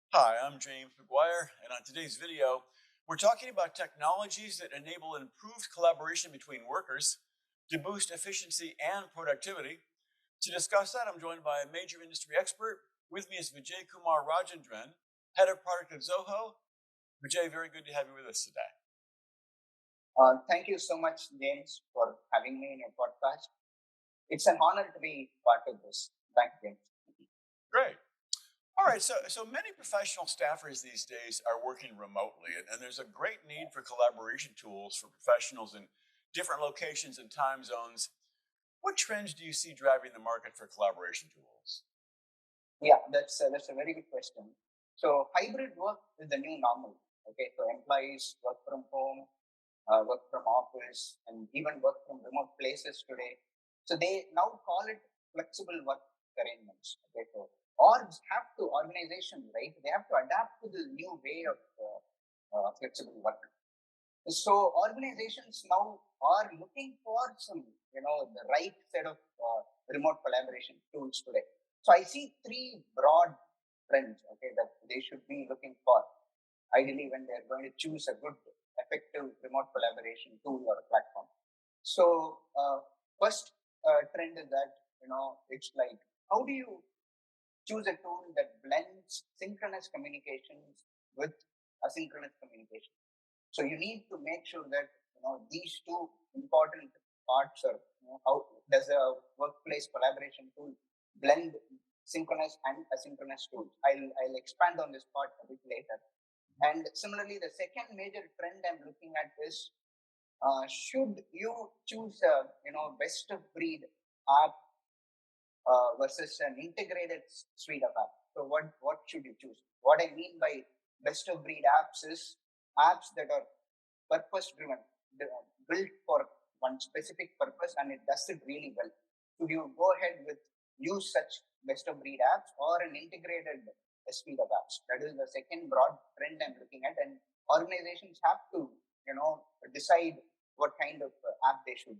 Hi, I'm James McGuire, and on today's video, we're talking about technologies that enable improved collaboration between workers to boost efficiency and productivity. To discuss that, I'm joined by a major industry expert. With me is Vijaykumar Rajendran, head of product at Zoho. Vijay, very good to have you with us today. Thank you so much, James, for having me in your podcast. It's an honor to be part of this. Thank you, James. Great. All right, so many professional staffers these days are working remotely, and there's a great need for collaboration tools for professionals in different locations and time zones. What trends do you see driving the market for collaboration tools? Yeah, that's a very good question. So hybrid work is the new normal. Okay, so employees work from home, work from office, and even work from remote places today. So they now call it flexible work arrangements. Okay, so orgs have to organization, right? They have to adapt to the new way of flexible work. So organizations now are looking for some, the right set of remote collaboration tools today. So I see three broad trends, okay, that they should be looking for ideally when they're going to choose a good, effective remote collaboration tool or a platform. So first trend is that, it's like, how do you choose a tool that blends synchronous communications with asynchronous communication? So you need to make sure that these two important parts are how does a workplace collaboration tool blend synchronous and asynchronous tools. I'll expand on this part a bit later. And similarly, the second major trend I'm looking at is should you choose a best of breed app versus an integrated suite of apps. So what should you choose? What I mean by best of breed apps is apps that are purpose driven, built for one specific purpose, and it does it really well. Should you go ahead with use such best of breed apps or an integrated suite of apps? That is the second broad trend I'm looking at, and organizations have to decide what kind of app they should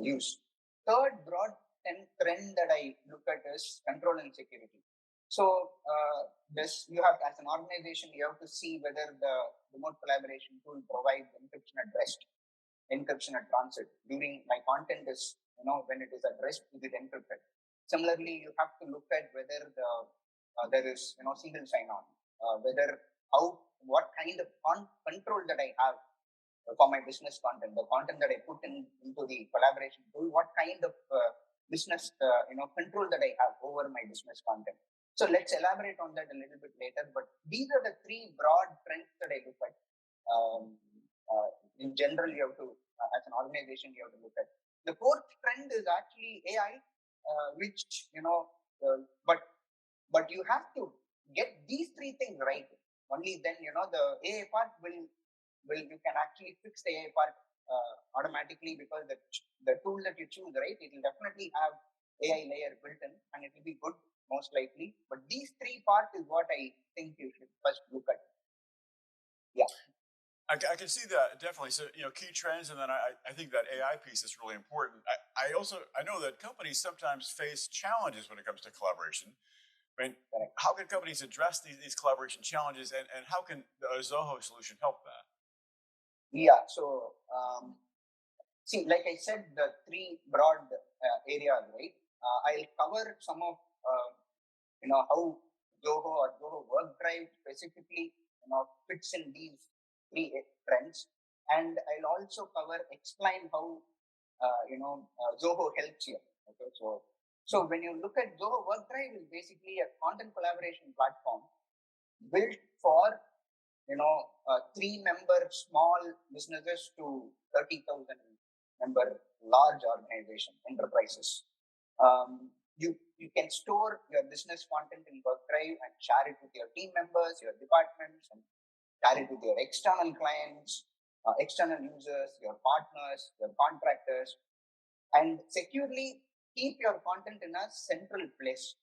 use. Third broad trend that I look at is control and security. So this you have as an organization, you have to see whether the remote collaboration tool provides encryption at rest, encryption at transit. During my content is when it is at rest, is it encrypted? Similarly, you have to look at whether there is single sign-on, whether how what kind of control that I have for my business content, the content that I put into the collaboration tool, what kind of business control that I have over my business content. So let's elaborate on that a little bit later. But these are the three broad trends that I look at. In general, you have to, as an organization, you have to look at. The fourth trend is actually AI, which but you have to get these three things right. Only then the AI part will you can actually fix the AI part automatically, because the tool that you choose, right, it will definitely have AI layer built in, and it will be good most likely. But these three parts is what I think you should first look at. Yeah. I can see that definitely. So key trends, and then I think that AI piece is really important. I know that companies sometimes face challenges when it comes to collaboration. I mean, Correct. how can companies address these collaboration challenges, and how can the Zoho solution help that? Yeah. So see, like I said, the three broad areas, right? I'll cover some of how Zoho or Zoho WorkDrive specifically fits in these three trends, and I'll also explain how Zoho helps here. Okay, so when you look at Zoho WorkDrive, is basically a content collaboration platform built for three-member small businesses to 30,000 member large organization enterprises. You can store your business content in WorkDrive and share it with your team members, your departments, and share it with your external clients, external users, your partners, your contractors, and securely keep your content in a central place.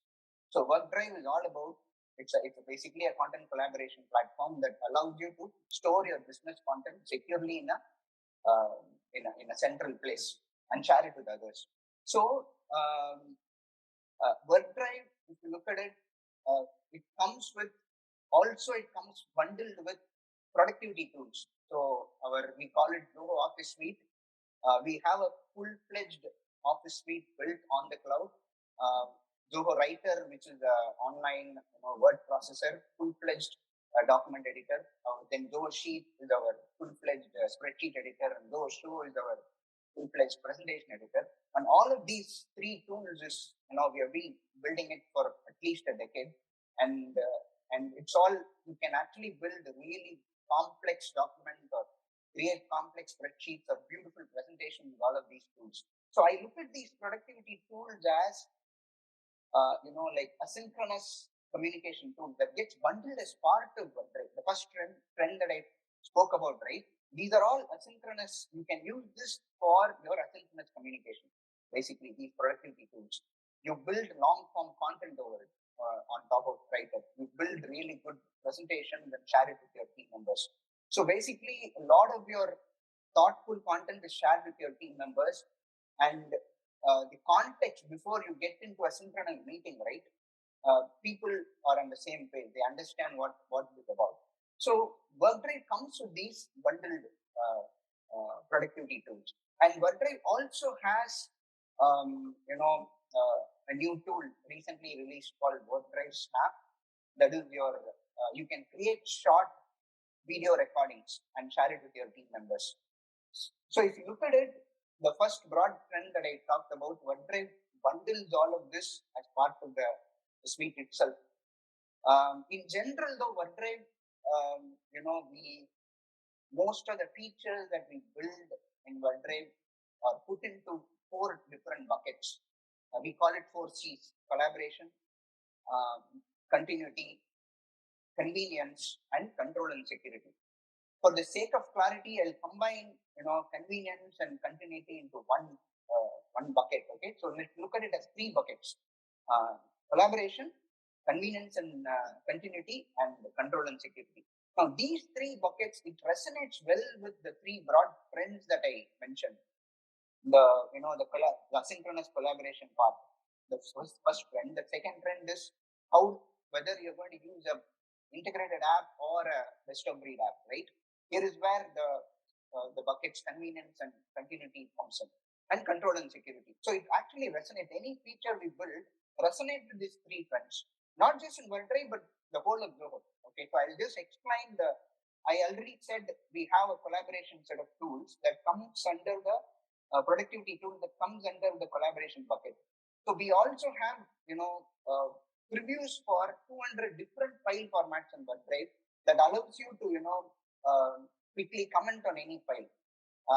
So WorkDrive is all about it's basically a content collaboration platform that allows you to store your business content securely in a central place and share it with others. So WorkDrive, if you look at it, it comes with Also, it comes bundled with productivity tools. So we call it Zoho Office Suite. We have a full-fledged Office Suite built on the cloud. Zoho Writer, which is an online word processor, full-fledged document editor. Then Zoho Sheet is our full-fledged spreadsheet editor, and Zoho Show is our full-fledged presentation editor. And all of these three tools is, we have been building it for at least a decade, and it's all, you can actually build a really complex document or create complex spreadsheets or beautiful presentations with all of these tools. So I look at these productivity tools as like asynchronous communication tool that gets bundled as part of OneDrive. The first trend that I spoke about, right? These are all asynchronous. You can use this for your asynchronous communication. Basically, these productivity tools. You build long-form content over it on top of Writer. You build really good presentations and share it with your team members. So basically, a lot of your thoughtful content is shared with your team members, and the context before you get into a synchronous meeting, right? People are on the same page. They understand what it's about. So WorkDrive comes with these bundled productivity tools. And WorkDrive also has, a new tool recently released called WorkDrive Snap. That is you can create short video recordings and share it with your team members. So if you look at it, the first broad trend that I talked about, OneDrive bundles all of this as part of the suite itself. In general, though, OneDrive, most of the features that we build in OneDrive are put into 4 different buckets. We call it 4 C's: collaboration, continuity, convenience, and control and security. For the sake of clarity, I'll combine convenience and continuity into one bucket. Okay, so let's look at it as 3 buckets: collaboration, convenience and continuity, and control and security. Now, these 3 buckets, it resonates well with the 3 broad trends that I mentioned. The asynchronous collaboration part, the first trend. The second trend is whether you're going to use a integrated app or a best of breed app, right? Here is where the buckets convenience and continuity comes in, and control and security. So it actually resonates. Any feature we build resonates with these 3 trends, not just in OneDrive, but the whole of Zoho. Okay, so I'll just explain I already said we have a collaboration set of tools that comes under the productivity tool that comes under the collaboration bucket. So we also have, previews for 200 different file formats in OneDrive that allows you to, quickly comment on any file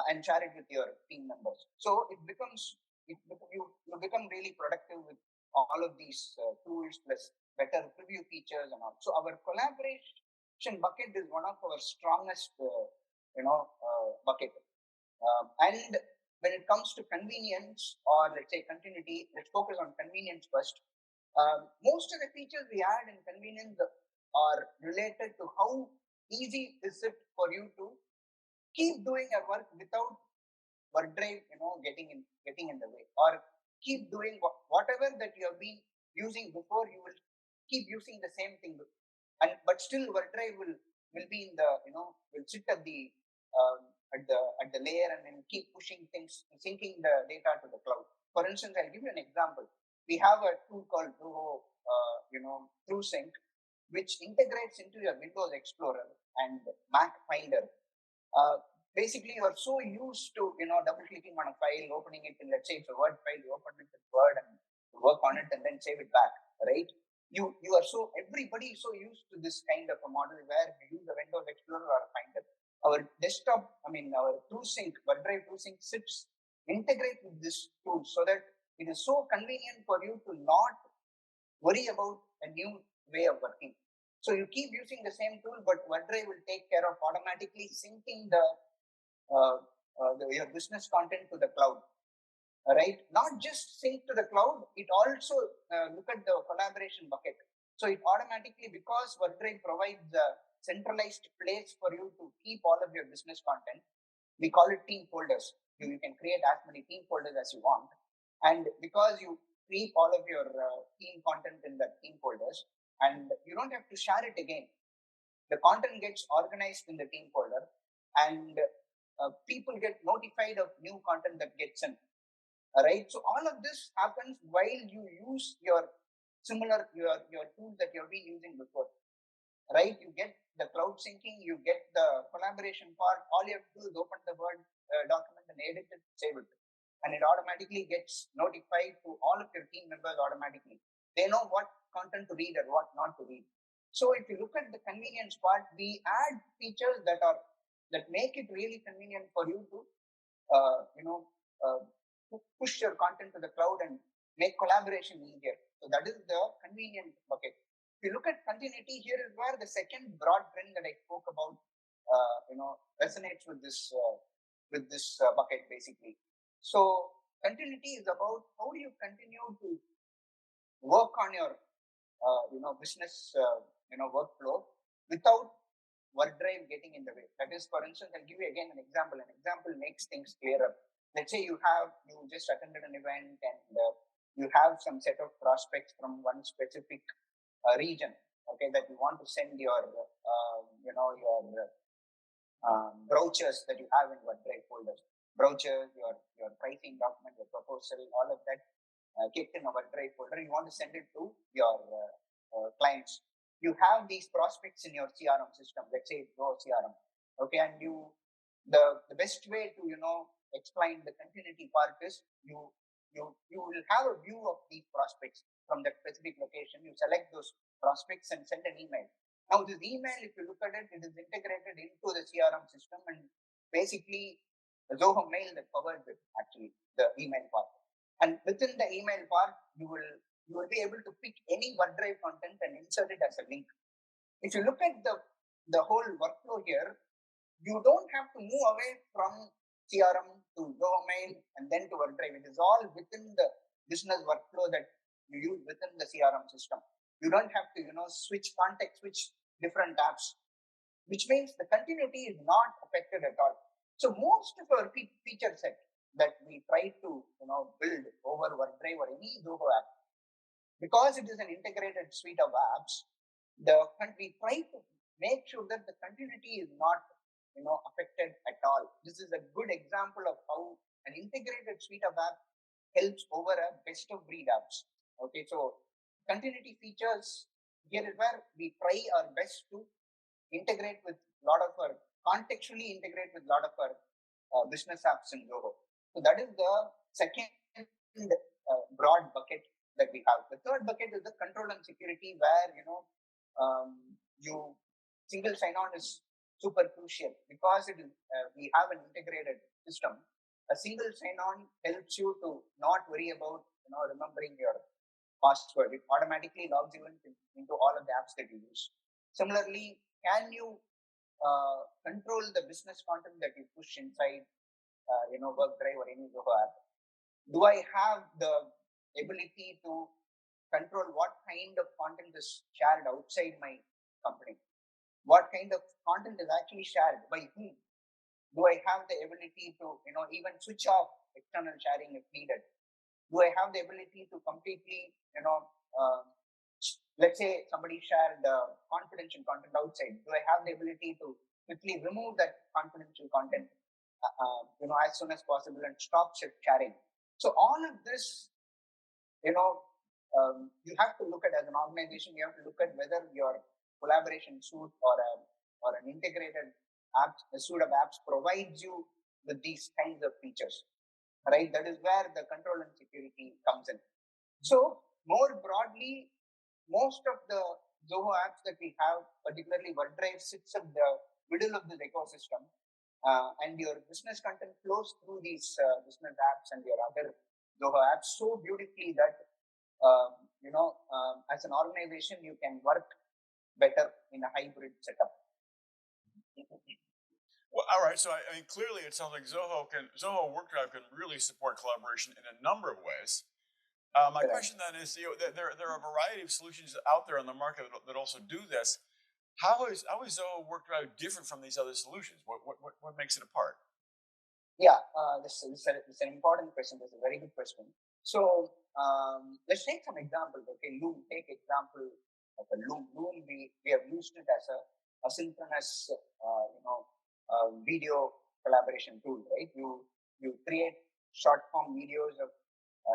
and share it with your team members. So you become really productive with all of these tools plus better preview features and all. So our collaboration bucket is one of our strongest, bucket. And when it comes to convenience, or let's say continuity, let's focus on convenience first. Most of the features we add in convenience are related to how easy is it for you to keep doing your work without OneDrive, getting in the way, or keep doing whatever that you have been using before. You will keep using the same thing, but still OneDrive will be in the, will sit at the at the layer and then keep pushing things, syncing the data to the cloud. For instance, I'll give you an example. We have a tool called Zoho, TrueSync, which integrates into your Windows Explorer and Mac Finder. Basically, you are so used to double clicking on a file, opening it in, let's say it's a Word file, you open it in Word and work on it and then save it back, right? Everybody is so used to this kind of a model where you use a Windows Explorer or a Finder. Our desktop, our TrueSync, OneDrive TrueSync integrate with this tool so that it is so convenient for you to not worry about a new way of working. So you keep using the same tool, but OneDrive will take care of automatically syncing your business content to the cloud. Right? Not just sync to the cloud, it also look at the collaboration bucket. So it automatically, because OneDrive provides a centralized place for you to keep all of your business content, we call it team folders. You can create as many team folders as you want. And because you keep all of your team content in the team folders, and you don't have to share it again. the content gets organized in the team folder, and people get notified of new content that gets in. Right. So all of this happens while you use your tools that you've been using before. Right. You get the cloud syncing, you get the collaboration part. All you have to do is open the Word document and edit it, save it, and it automatically gets notified to all of your team members automatically. They know what content to read and what not to read. So if you look at the convenience part, we add features that make it really convenient for you to uh, you know uh, push your content to the cloud and make collaboration easier. So that is the convenient bucket. If you look at continuity, here is where the second broad trend that I spoke about, resonates with this bucket basically. So continuity is about how do you continue to work on your business workflow without WorkDrive getting in the way. That is, for instance, I'll give you again an example. An example makes things clearer. Let's say you just attended an event and you have some set of prospects from one specific region, okay, that you want to send your brochures that you have in OneDrive folders, brochures, your pricing document, your proposal, all of that kept in a OneDrive folder. You want to send it to your clients. You have these prospects in your CRM system. Let's say Zoho CRM, okay, and the best way to explain the continuity part is you will have a view of these prospects from that specific location. You select those prospects and send an email. Now, this email, if you look at it, it is integrated into the CRM system, and basically Zoho Mail that covers it, actually, the email part. And within the email part, you will be able to pick any OneDrive content and insert it as a link. If you look at the whole workflow here, you don't have to move away from CRM to Zoho Mail and then to OneDrive. It is all within the business workflow that you use within the CRM system. You don't have to, switch different apps, which means the continuity is not affected at all. So most of our feature set that we try to, build over OneDrive or any Zoho app, because it is an integrated suite of apps, we try to make sure that the continuity is not affected at all. This is a good example of how an integrated suite of apps helps over a best of breed apps. Okay, so continuity features, here is where we try our best to integrate with a lot of our contextually integrate with a lot of our business apps in Zoho. So that is the second broad bucket that we have. The third bucket is the control and security, where you single sign-on is super crucial because we have an integrated system. A single sign-on helps you to not worry about remembering your password. It automatically logs you into all of the apps that you use. Similarly, can you control the business content that you push inside WorkDrive or any Zoho app? Do I have the ability to control what kind of content is shared outside my company? What kind of content is actually shared by whom? Do I have the ability to even switch off external sharing if needed? Do I have the ability to completely let's say somebody shared confidential content outside? Do I have the ability to quickly remove that confidential content as soon as possible and stop sharing? So all of this, you have to look at, as an organization, you have to look at whether your collaboration suite or an integrated suite of apps provides you with these kinds of features, right? That is where the control and security comes in. So more broadly, most of the Zoho apps that we have, particularly OneDrive, sits at the middle of this ecosystem. And your business content flows through these business apps and your other Zoho apps so beautifully that as an organization you can work better in a hybrid setup. Well, all right. So, I mean, clearly, it sounds like Zoho WorkDrive can really support collaboration in a number of ways. My question then is, there are a variety of solutions out there on the market that also do this. How is Zoho WorkDrive different from these other solutions? What makes it apart? Yeah, this is an important question. This is a very good question. So let's take some examples. Okay, Loom. Take example of a Loom. Loom, we have used it as a asynchronous, video collaboration tool, right? You create short form videos of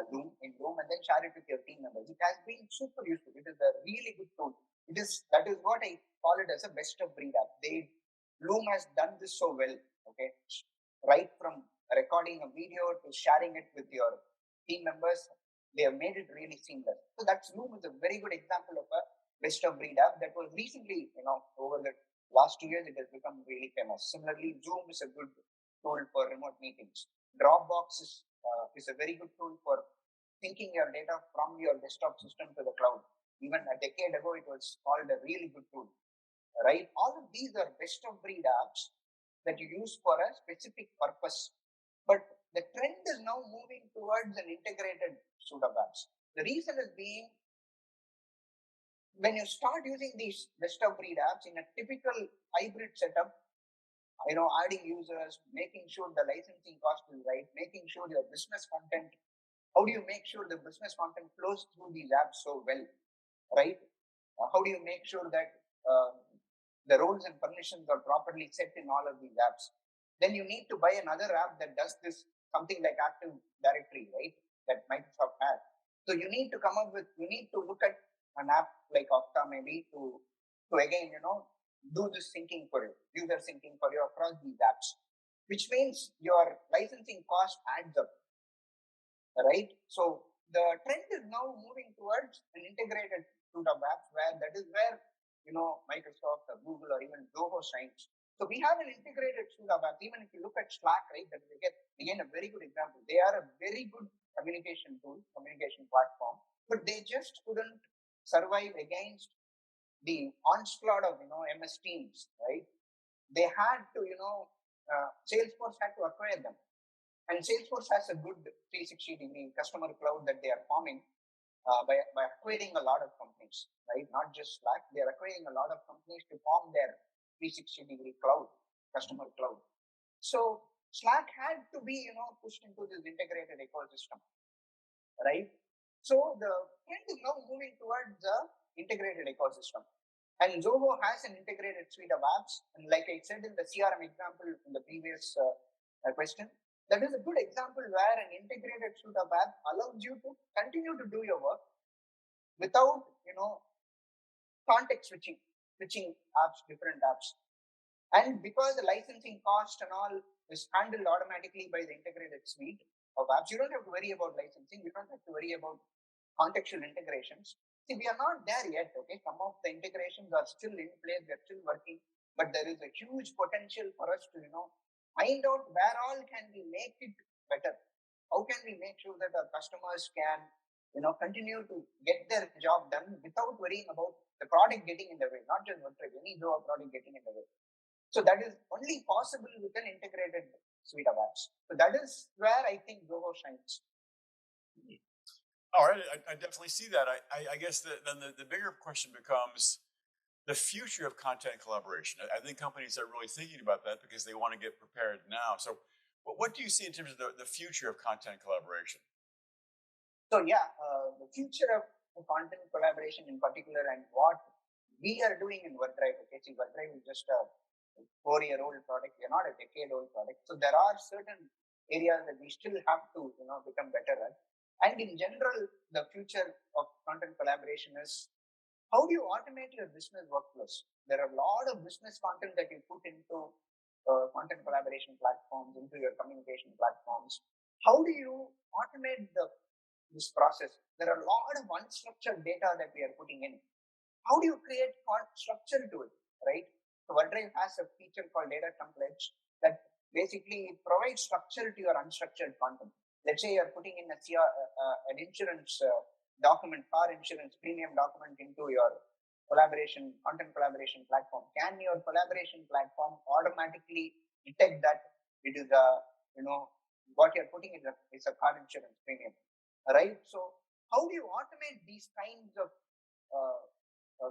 in Loom and then share it with your team members. It has been super useful. It is a really good tool. That is what I call it as a best of breed app. Loom has done this so well. Okay, right from recording a video to sharing it with your team members, they have made it really seamless. So Loom is a very good example of a best of breed app that was recently, over the last 2 years, it has become really famous. Similarly, Zoom is a good tool for remote meetings. Dropbox is a very good tool for syncing your data from your desktop system to the cloud. Even a decade ago, it was called a really good tool, right? All of these are best of breed apps that you use for a specific purpose. But the trend is now moving towards an integrated suite of apps. The reason is being, when you start using these best of breed apps in a typical hybrid setup, adding users, making sure the licensing cost is right, making sure your business content, how do you make sure the business content flows through these apps so well, right? How do you make sure that the roles and permissions are properly set in all of these apps? Then you need to buy another app that does this, something like Active Directory, right? That Microsoft has. So you need to look at an app like Okta maybe to again, do this syncing for you, user syncing for you across these apps, which means your licensing cost adds up, right? So the trend is now moving towards an integrated suite of apps where Microsoft or Google or even Zoho shines. So we have an integrated suite of apps. Even if you look at Slack, right, that is again a very good example. They are a very good communication tool, communication platform, but they just couldn't survive against the onslaught of MS Teams, right? They had to, Salesforce had to acquire them. And Salesforce has a good 360-degree customer cloud that they are forming by acquiring a lot of companies, right? Not just Slack, they are acquiring a lot of companies to form their 360-degree cloud, customer cloud. So Slack had to be, pushed into this integrated ecosystem, right? So the trend is now moving towards the integrated ecosystem. And Zoho has an integrated suite of apps. And like I said in the CRM example in the previous question, that is a good example where an integrated suite of apps allows you to continue to do your work without, context switching apps, different apps. And because the licensing cost and all is handled automatically by the integrated suite of apps, you don't have to worry about licensing. You don't have to worry about contextual integrations. See, we are not there yet, okay? Some of the integrations are still in place, they're still working, but there is a huge potential for us to, find out where all can we make it better. How can we make sure that our customers can, continue to get their job done without worrying about the product getting in the way, not just any Zoho product getting in the way. So that is only possible with an integrated suite of apps. So that is where I think Zoho shines. All right, I definitely see that. I guess then the bigger question becomes the future of content collaboration. I think companies are really thinking about that because they want to get prepared now. So what do you see in terms of the future of content collaboration? So yeah, the future of content collaboration in particular and what we are doing in WorkDrive. Okay, see, WorkDrive is just a 4-year-old product. We're not a decade-old product. So there are certain areas that we still have to, become better at. And in general, the future of content collaboration is, how do you automate your business workflows? There are a lot of business content that you put into content collaboration platforms, into your communication platforms. How do you automate this process? There are a lot of unstructured data that we are putting in. How do you create structure to it, right? So WorkDrive has a feature called data templates that basically provides structure to your unstructured content. Let's say you're putting in an insurance document, car insurance premium document into your content collaboration platform. Can your collaboration platform automatically detect that it is what you're putting is a car insurance premium, right? So how do you automate these kinds of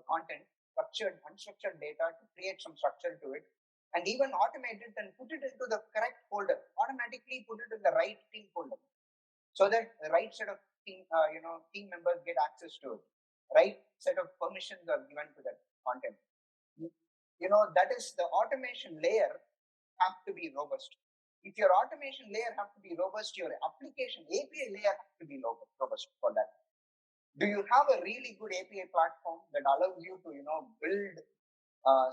content, structured, unstructured data, to create some structure to it, and even automate it and put it into the correct folder, automatically put it in the right team folder, so that the right set of team members get access to it, right set of permissions are given to that content. that is the automation layer have to be robust. If your automation layer have to be robust, your application API layer has to be robust for that. Do you have a really good API platform that allows you to, build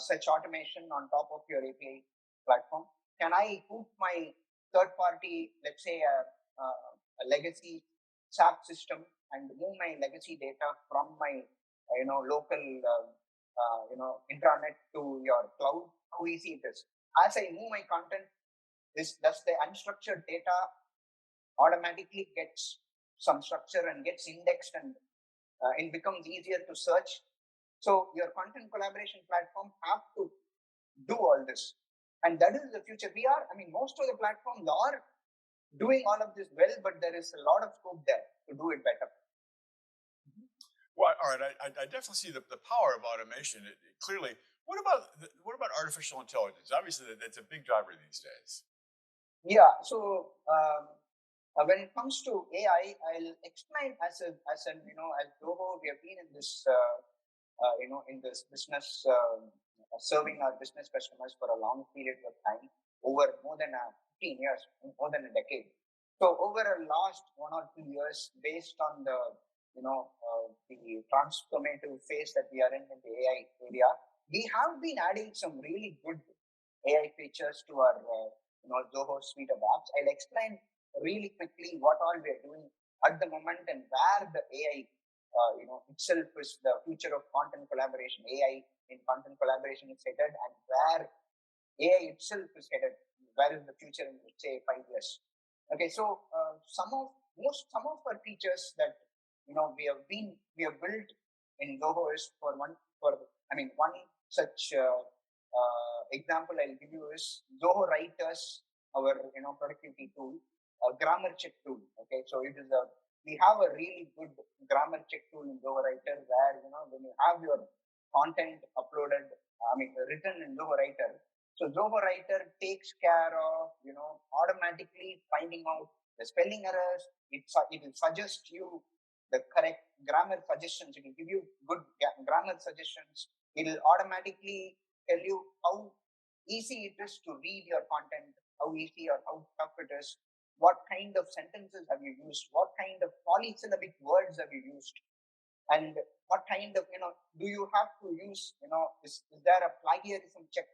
such automation on top of your API platform? Can I put my third party, let's say a legacy SAP system and move my legacy data from my, local, intranet to your cloud? How easy it is. As I move my content, does the unstructured data automatically gets some structure and gets indexed, and it becomes easier to search. So your content collaboration platform have to do all this. And that is the future. Most of the platforms are doing all of this well, but there is a lot of scope there to do it better. Well, all right, I definitely see the power of automation. Clearly, what about artificial intelligence? Obviously, that's a big driver these days. Yeah. So when it comes to AI, I'll explain as Zoho, we have been in this in this business, serving our business customers for a long period of time, over more than 15 years, more than a decade. So over the last 1 or 2 years, based on the the transformative phase that we are in the AI area, we have been adding some really good AI features to our Zoho suite of apps. I'll explain really quickly what all we are doing at the moment and where the AI itself is the future of content collaboration. AI in content collaboration is headed, and where AI itself is headed. Where is the future in, let's say, 5 years? Okay, so some of our features that we have built in Zoho is one such example I'll give you is Zoho Writers, our productivity tool, a grammar check tool. Okay, so we have a really good grammar check tool in Zoho Writer, where when you have your content uploaded, written in Zoho Writer, so Zoho Writer takes care of automatically finding out the spelling errors. It will suggest you the correct grammar suggestions. It will give you good grammar suggestions. It will automatically tell you how easy it is to read your content, how easy or how tough it is. What kind of sentences have you used? What kind of polysyllabic words have you used? And what kind of, do you have to use, is there a plagiarism check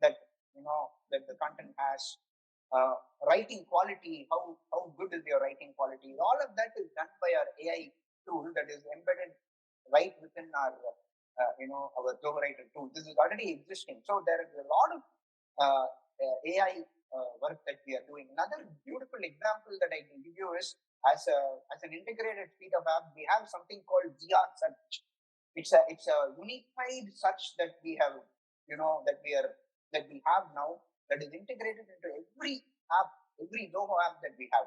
that, that the content has? Writing quality, how good is your writing quality? All of that is done by our AI tool that is embedded right within our, our Zoho Writer tool. This is already existing. So there is a lot of AI work that we are doing. Another beautiful example that I can give you is as an integrated suite of apps, we have something called ZR Search. It's a unified search that we have, that we have now, that is integrated into every app, every Zoho app that we have.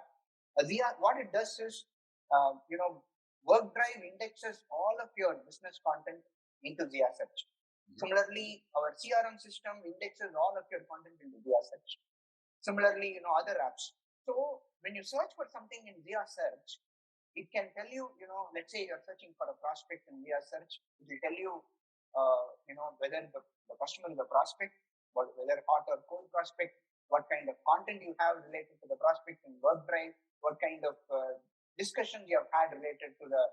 ZR, what it does is, WorkDrive indexes all of your business content into ZR Search. Similarly, our CRM system indexes all of your content into ZR Search. Similarly, other apps. So when you search for something in ZR Search, it can tell you, let's say you're searching for a prospect in ZR Search, it will tell you, whether the customer is a prospect, whether hot or cold prospect, what kind of content you have related to the prospect in WorkDrive, what kind of discussions you have had related to the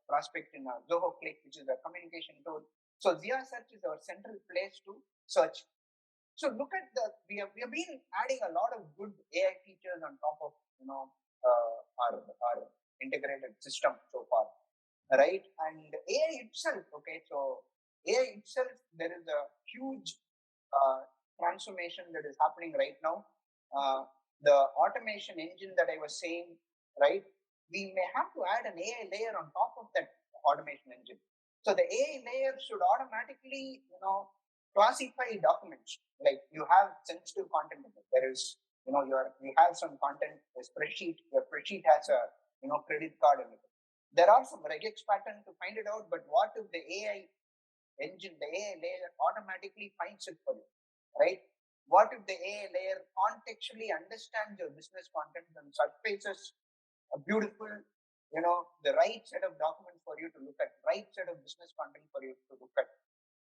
prospect in Zoho Click, which is a communication tool. So ZR Search is our central place to search. So look at we have been adding a lot of good AI features on top of our integrated system so far, right? And AI itself, okay, so AI itself, there is a huge transformation that is happening right now. The automation engine that I was saying, right? We may have to add an AI layer on top of that automation engine. So the AI layer should automatically, classify documents. Like you have sensitive content in it. There is, you have some content, a spreadsheet. Your spreadsheet has a, credit card in it. There are some regex patterns to find it out, but what if the AI engine, the AI layer automatically finds it for you, right? What if the AI layer contextually understands your business content and surfaces a beautiful, the right set of documents for you to look at, right set of business content for you to look at?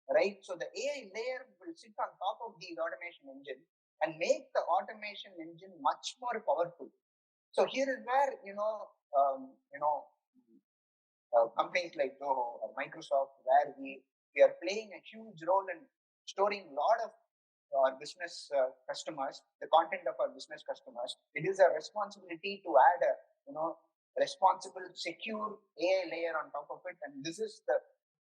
right? So the AI layer will sit on top of these automation engine and make the automation engine much more powerful. So here is where companies like Zoho or Microsoft, where we are playing a huge role in storing a lot of our business customers, the content of our business customers. It is a responsibility to add a responsible, secure AI layer on top of it, and this is the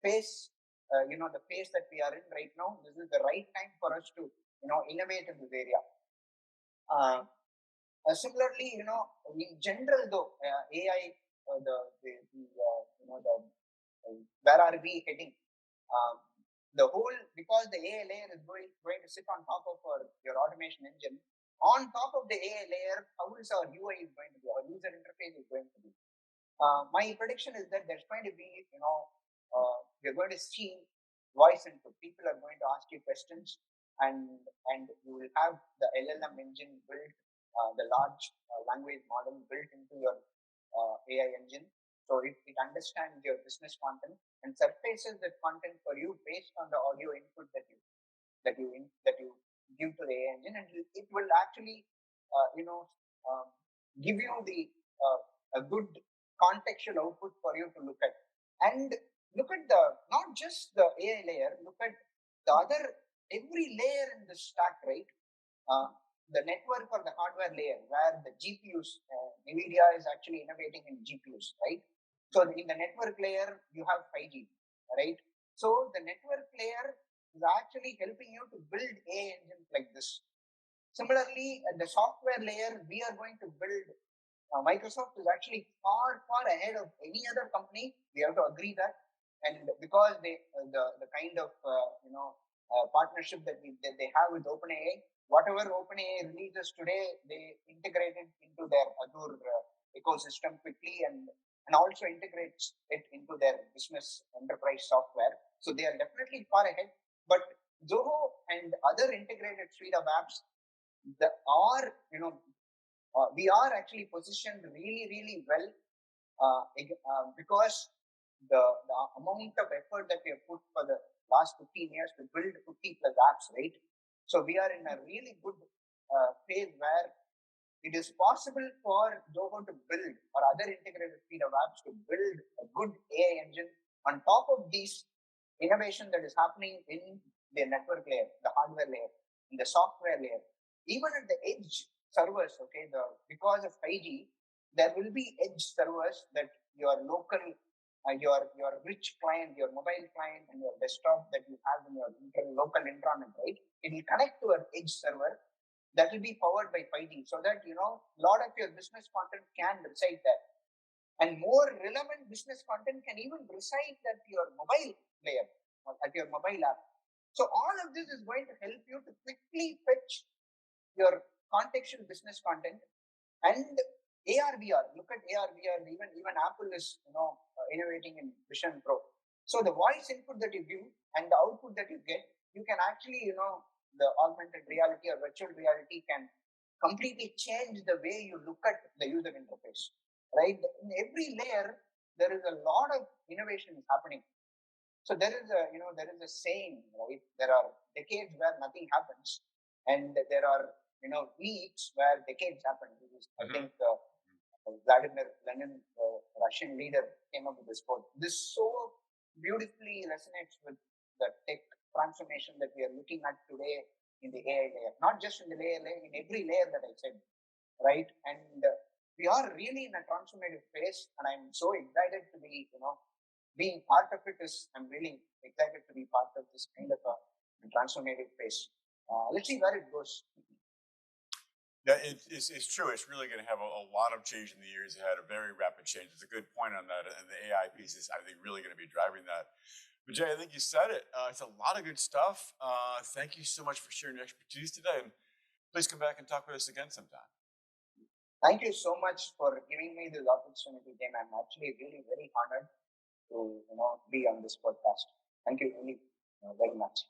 phase the phase that we are in right now. This is the right time for us to innovate in this area. Similarly, in general, though, AI, where are we heading? The whole, because the AI layer is going to sit on top of your automation engine. On top of the AI layer, how is our UI is going to be? Our user interface is going to be. My prediction is that there's going to be, we're going to see voice input. People are going to ask you questions, and you will have the LLM engine built, the large language model built into your AI engine. So it understands your business content and surfaces that content for you based on the audio input that you give to the AI engine, and it will actually give you a good contextual output for you to look at. And look at not just the AI layer, look at the other, every layer in the stack, right? The network or the hardware layer, where the GPUs, NVIDIA is actually innovating in GPUs, right? So in the network layer, you have 5G, right? So the network layer is actually helping you to build AI engines like this. Similarly, at the software layer, we are going to build. Microsoft is actually far ahead of any other company. We have to agree that, and because the kind of partnership that they have with OpenAI, whatever OpenAI releases today, they integrate it into their Azure ecosystem quickly, and also integrates it into their business enterprise software. So they are definitely far ahead. But Zoho and other integrated suite of apps that are we are actually positioned really well because the amount of effort that we have put for the last 15 years to build 50 plus apps, right? So we are in a really good phase where it is possible for Zoho to build, or other integrated suite of apps to build a good AI engine on top of these innovation that is happening in the network layer, the hardware layer, in the software layer, even at the edge servers. Okay, because of 5G, there will be edge servers that your local, your rich client, your mobile client, and your desktop that you have in your local intranet, right? It will connect to an edge server that will be powered by 5G, so that a lot of your business content can reside there, and more relevant business content can even reside at your mobile layer, or at your mobile app. So all of this is going to help you to quickly fetch your contextual business content. And AR/VR, look at AR/VR. Even Apple is innovating in Vision Pro. So the voice input that you give and the output that you get, you can actually the augmented reality or virtual reality can completely change the way you look at the user interface, right? In every layer, there is a lot of innovation happening. So there is a saying, right? There are decades where nothing happens, and there are weeks where decades happen. I think Vladimir Lenin, the Russian leader, came up with this quote. This so beautifully resonates with the tech transformation that we are looking at today in the AI layer. Not just in the layer, in every layer that I said, right? And we are really in a transformative phase, and I'm so excited to be, being part of it. I'm really excited to be part of this kind of a transformative phase. Let's see where it goes. Yeah, it's true. It's really going to have a lot of change in the years ahead, a very rapid change. It's a good point on that. And the AI piece is, I think, really going to be driving that. But Jay, I think you said it. It's a lot of good stuff. Thank you so much for sharing your expertise today. And please come back and talk with us again sometime. Thank you so much for giving me this opportunity, Tim. I'm actually really very honored to be on this podcast. Thank you really very much.